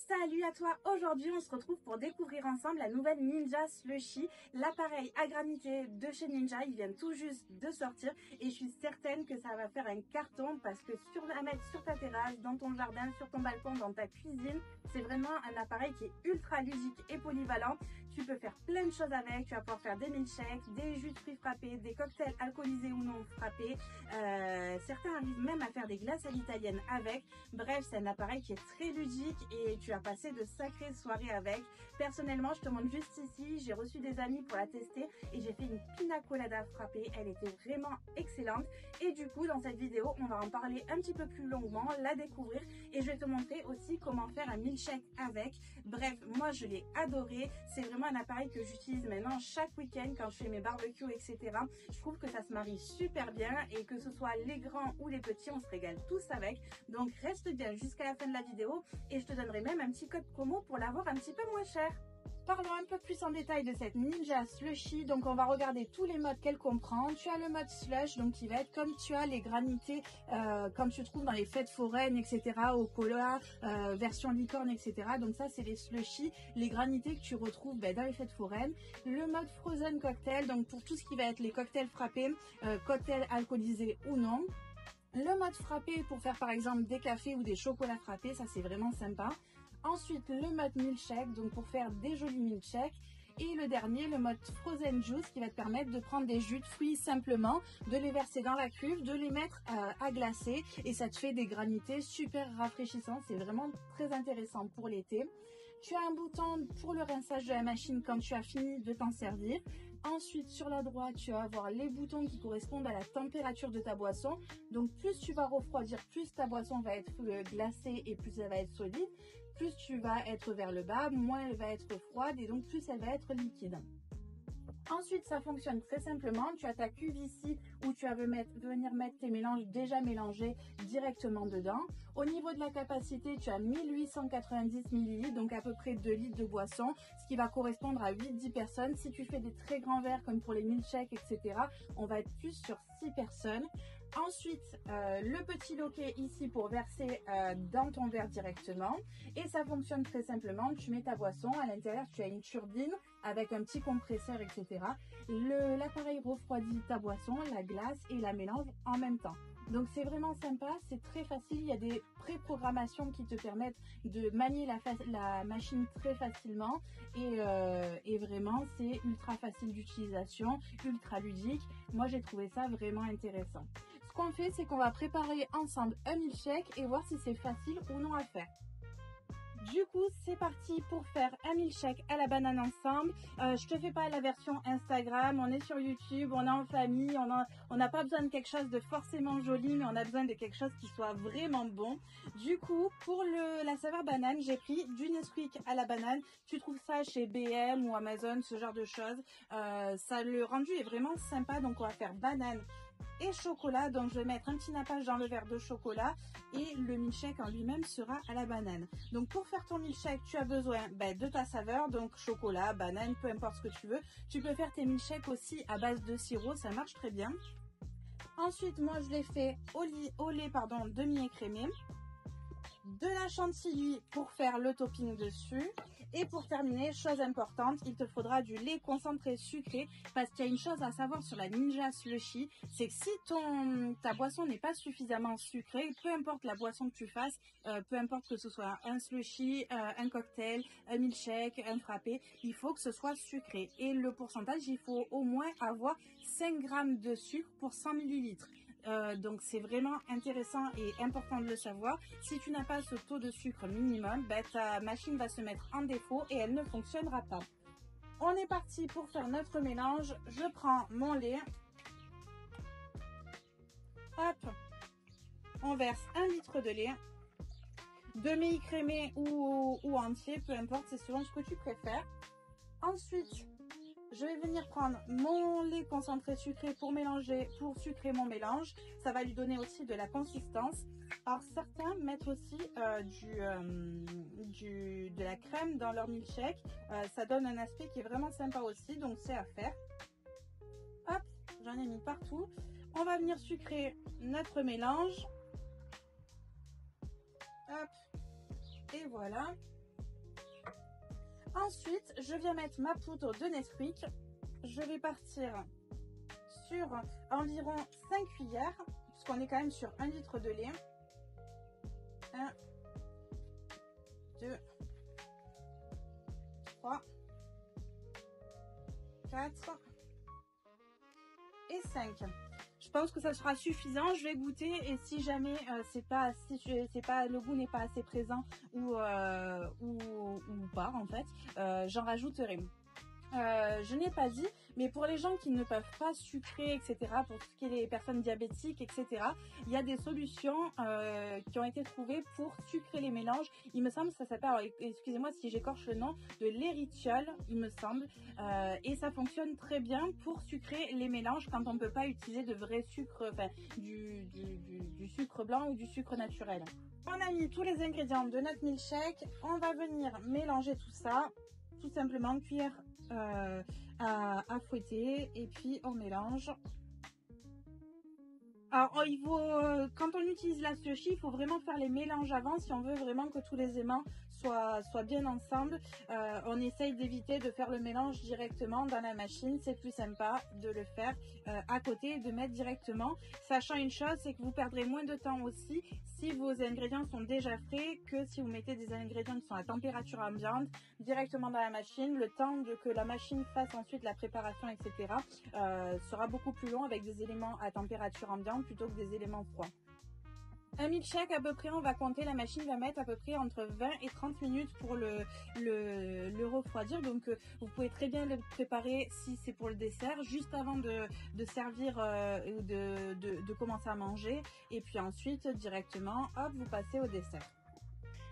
Salut à toi! Aujourd'hui, on se retrouve pour découvrir ensemble la nouvelle Ninja Slushie, l'appareil à granité de chez Ninja. Ils viennent tout juste de sortir et je suis certaine que ça va faire un carton parce que à mettre sur ta terrasse, dans ton jardin, sur ton balcon, dans ta cuisine, c'est vraiment un appareil qui est ultra ludique et polyvalent. Tu peux faire plein de choses avec, tu vas pouvoir faire des milkshakes, des jus de fruits frappés, des cocktails alcoolisés ou non frappés. Certains arrivent même à faire des glaces à l'italienne avec. Bref, c'est un appareil qui est très ludique et tu as passé de sacrées soirées avec. Personnellement, je te montre juste ici, j'ai reçu des amis pour la tester et j'ai fait une pina colada frappée. Elle était vraiment excellente et du coup, dans cette vidéo, on va en parler un petit peu plus longuement, la découvrir et je vais te montrer aussi comment faire un milkshake avec. Bref, moi je l'ai adoré. C'est vraiment un appareil que j'utilise maintenant chaque week-end quand je fais mes barbecues, etc. Je trouve que ça se marie super bien et que ce soit les grands ou les petits, on se régale tous avec. Donc reste bien jusqu'à la fin de la vidéo et je te donnerai même un petit code promo pour l'avoir un petit peu moins cher. Parlons un peu plus en détail de cette Ninja Slushie. Donc on va regarder tous les modes qu'elle comprend. Tu as le mode slush, donc qui va être comme tu as les granités comme tu trouves dans les fêtes foraines, etc. Au cola, version licorne, etc. Donc ça c'est les slushies, les granités que tu retrouves dans les fêtes foraines. Le mode frozen cocktail, donc pour tout ce qui va être les cocktails frappés, cocktails alcoolisés ou non. Le mode frappé pour faire par exemple des cafés ou des chocolats frappés, ça c'est vraiment sympa. Ensuite, le mode milkshake, donc pour faire des jolis milkshakes. Et le dernier, le mode frozen juice, qui va te permettre de prendre des jus de fruits simplement, de les verser dans la cuve, de les mettre à glacer et ça te fait des granités super rafraîchissantes. C'est vraiment très intéressant pour l'été. Tu as un bouton pour le rinçage de la machine quand tu as fini de t'en servir. Ensuite, sur la droite, tu vas avoir les boutons qui correspondent à la température de ta boisson. Donc, plus tu vas refroidir, plus ta boisson va être glacée et plus elle va être solide. Plus tu vas être vers le bas, moins elle va être froide et donc plus elle va être liquide. Ensuite, ça fonctionne très simplement. Tu as ta cuve ici où tu vas venir mettre tes mélanges déjà mélangés directement dedans. Au niveau de la capacité, tu as 1890 ml, donc à peu près 2 litres de boisson, ce qui va correspondre à 8-10 personnes. Si tu fais des très grands verres comme pour les milkshakes, etc., on va être plus sur 6 personnes. Ensuite, le petit loquet ici pour verser dans ton verre directement. Et ça fonctionne très simplement. Tu mets ta boisson. À l'intérieur, tu as une turbine avec un petit compresseur, etc. L'appareil refroidit ta boisson, la glace et la mélange en même temps. Donc c'est vraiment sympa, c'est très facile. Il y a des pré-programmations qui te permettent de manier la machine très facilement. Et vraiment, c'est ultra facile d'utilisation, ultra ludique. Moi, j'ai trouvé ça vraiment intéressant. Ce qu'on fait, c'est qu'on va préparer ensemble un milkshake et voir si c'est facile ou non à faire. Du coup, c'est parti pour faire un milkshake à la banane ensemble. Je te fais pas la version Instagram, on est sur YouTube, on est en famille, on n'a pas besoin de quelque chose de forcément joli, mais on a besoin de quelque chose qui soit vraiment bon. Du coup, pour la saveur banane, j'ai pris du Nesquik à la banane. Tu trouves ça chez BM ou Amazon, ce genre de choses. Le rendu est vraiment sympa, donc on va faire banane et chocolat. Donc je vais mettre un petit nappage dans le verre de chocolat et le milkshake en lui-même sera à la banane. Donc pour faire ton milkshake, tu as besoin de ta saveur, donc chocolat, banane, peu importe ce que tu veux. Tu peux faire tes milkshakes aussi à base de sirop, ça marche très bien. Ensuite, moi je l'ai fait au lait demi-écrémé, de la chantilly pour faire le topping dessus. Et pour terminer, chose importante, il te faudra du lait concentré sucré parce qu'il y a une chose à savoir sur la Ninja Slushie, c'est que si ta boisson n'est pas suffisamment sucrée, peu importe la boisson que tu fasses, peu importe que ce soit un slushie, un cocktail, un milkshake, un frappé, il faut que ce soit sucré. Et le pourcentage, il faut au moins avoir 5 grammes de sucre pour 100 millilitres. Donc c'est vraiment intéressant et important de le savoir. Si tu n'as pas ce taux de sucre minimum, ta machine va se mettre en défaut et elle ne fonctionnera pas. On est parti pour faire notre mélange. Je prends mon lait. Hop, on verse 1 litre de lait, demi-écrémé ou entier, peu importe, c'est selon ce que tu préfères. Ensuite, je vais venir prendre mon lait concentré sucré pour sucrer mon mélange. Ça va lui donner aussi de la consistance. Alors certains mettent aussi de la crème dans leur milkshake. Ça donne un aspect qui est vraiment sympa aussi, donc c'est à faire. Hop, j'en ai mis partout. On va venir sucrer notre mélange. Hop, et voilà. Ensuite, je viens mettre ma poudre de Nesquik. Je vais partir sur environ 5 cuillères, puisqu'on est quand même sur 1 litre de lait. 1, 2, 3, 4 et 5. Je pense que ça sera suffisant. Je vais goûter et si jamais le goût n'est pas assez présent ou pas en fait, j'en rajouterai. Je n'ai pas dit, mais pour les gens qui ne peuvent pas sucrer, etc., pour tout ce qui est les personnes diabétiques, etc., il y a des solutions qui ont été trouvées pour sucrer les mélanges. Il me semble, ça s'appelle, excusez-moi si j'écorche le nom, de l'érythriol, il me semble, et ça fonctionne très bien pour sucrer les mélanges quand on ne peut pas utiliser de vrai sucre, enfin du sucre blanc ou du sucre naturel. On a mis tous les ingrédients de notre milkshake, on va venir mélanger tout ça, tout simplement cuillère à fouetter et puis on mélange. Alors quand on utilise la slushy, il faut vraiment faire les mélanges avant si on veut vraiment que tous les aimants soient bien ensemble. On essaye d'éviter de faire le mélange directement dans la machine, c'est plus sympa de le faire à côté et de mettre directement. Sachant une chose, c'est que vous perdrez moins de temps aussi si vos ingrédients sont déjà frais que si vous mettez des ingrédients qui sont à température ambiante directement dans la machine. Le temps que la machine fasse ensuite la préparation, etc. Sera beaucoup plus long avec des éléments à température ambiante plutôt que des éléments froids. Un milkshake à peu près, on va compter, la machine va mettre à peu près entre 20 et 30 minutes pour le refroidir. Donc vous pouvez très bien le préparer si c'est pour le dessert, juste avant de servir ou de commencer à manger. Et puis ensuite directement, hop, vous passez au dessert.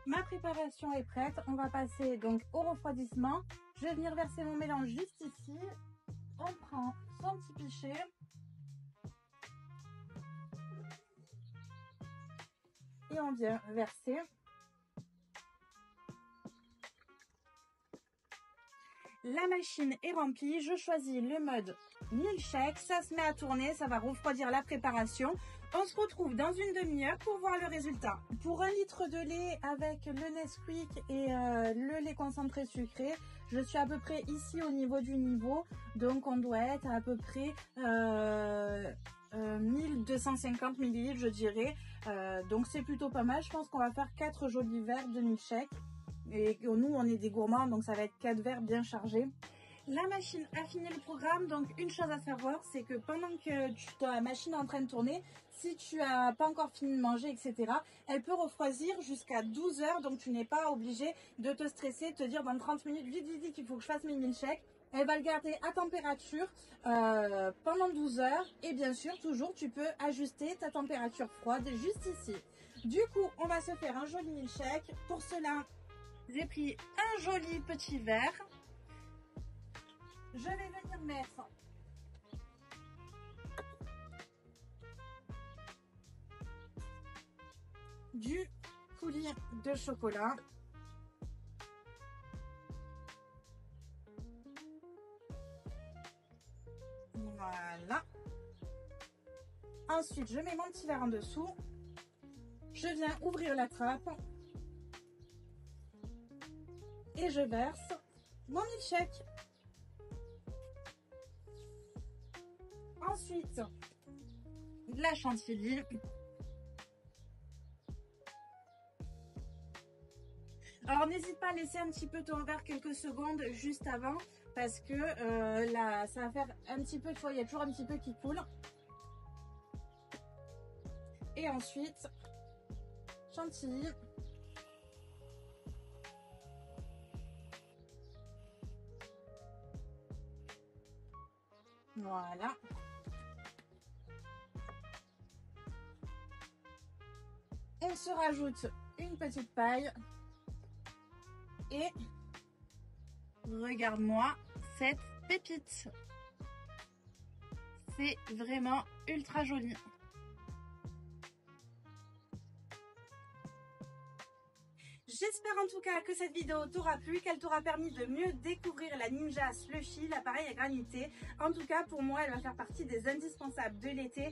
Ma préparation est prête, on va passer donc au refroidissement. Je vais venir verser mon mélange juste ici. On prend son petit pichet. Et on vient verser. La machine est remplie, je choisis le mode milkshake, ça se met à tourner, ça va refroidir la préparation. On se retrouve dans une demi-heure pour voir le résultat. Pour 1 litre de lait avec le Nesquik et le lait concentré sucré, je suis à peu près ici au niveau du niveau, donc on doit être à peu près 1250 ml je dirais, donc c'est plutôt pas mal. Je pense qu'on va faire 4 jolis verres de milkshake et nous on est des gourmands donc ça va être 4 verres bien chargés. La machine a fini le programme, donc une chose à savoir, c'est que pendant que ta machine est en train de tourner, si tu n'as pas encore fini de manger, etc., elle peut refroidir jusqu'à 12 heures, donc tu n'es pas obligé de te stresser, de te dire dans 30 minutes, vite, vite, vite, il faut que je fasse mes milkshakes. Elle va le garder à température pendant 12 heures et bien sûr, toujours, tu peux ajuster ta température froide juste ici. Du coup, on va se faire un joli milkshake. Pour cela, j'ai pris un joli petit verre. Je vais venir mettre du coulis de chocolat. Voilà. Ensuite, je mets mon petit verre en dessous. Je viens ouvrir la trappe. Et je verse mon milkshake. Ensuite, de la chantilly. Alors n'hésite pas à laisser un petit peu ton verre quelques secondes juste avant parce que là, ça va faire un petit peu de fois, il y a toujours un petit peu qui coule. Et ensuite, chantilly. Voilà. On se rajoute une petite paille. Et regarde-moi cette pépite. C'est vraiment ultra joli. J'espère en tout cas que cette vidéo t'aura plu, qu'elle t'aura permis de mieux découvrir la Ninja Slushie, l'appareil à granité. En tout cas, pour moi, elle va faire partie des indispensables de l'été.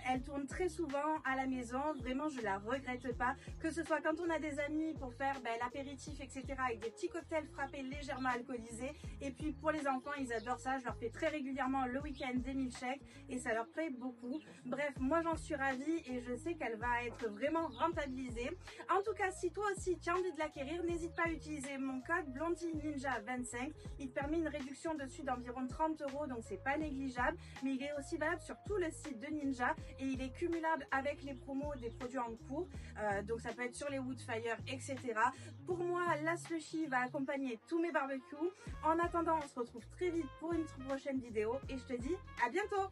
Elle tourne très souvent à la maison. Vraiment, je la regrette pas. Que ce soit quand on a des amis pour faire l'apéritif, etc. avec des petits cocktails frappés légèrement alcoolisés. Et puis pour les enfants, ils adorent ça. Je leur fais très régulièrement le week-end des milkshakes et ça leur plaît beaucoup. Bref, moi j'en suis ravie et je sais qu'elle va être vraiment rentabilisée. En tout cas, si toi aussi tu as envie de l'acquérir, n'hésite pas à utiliser mon code BlondieNinja25. Il te permet une réduction dessus d'environ 30 €, donc c'est pas négligeable. Mais il est aussi valable sur tout le site de Ninja et il est cumulable avec les promos des produits en cours. Donc ça peut être sur les Woodfire, etc. Pour moi, la Slushie va accompagner tous mes barbecues. En attendant, on se retrouve très vite pour une prochaine vidéo et je te dis à bientôt.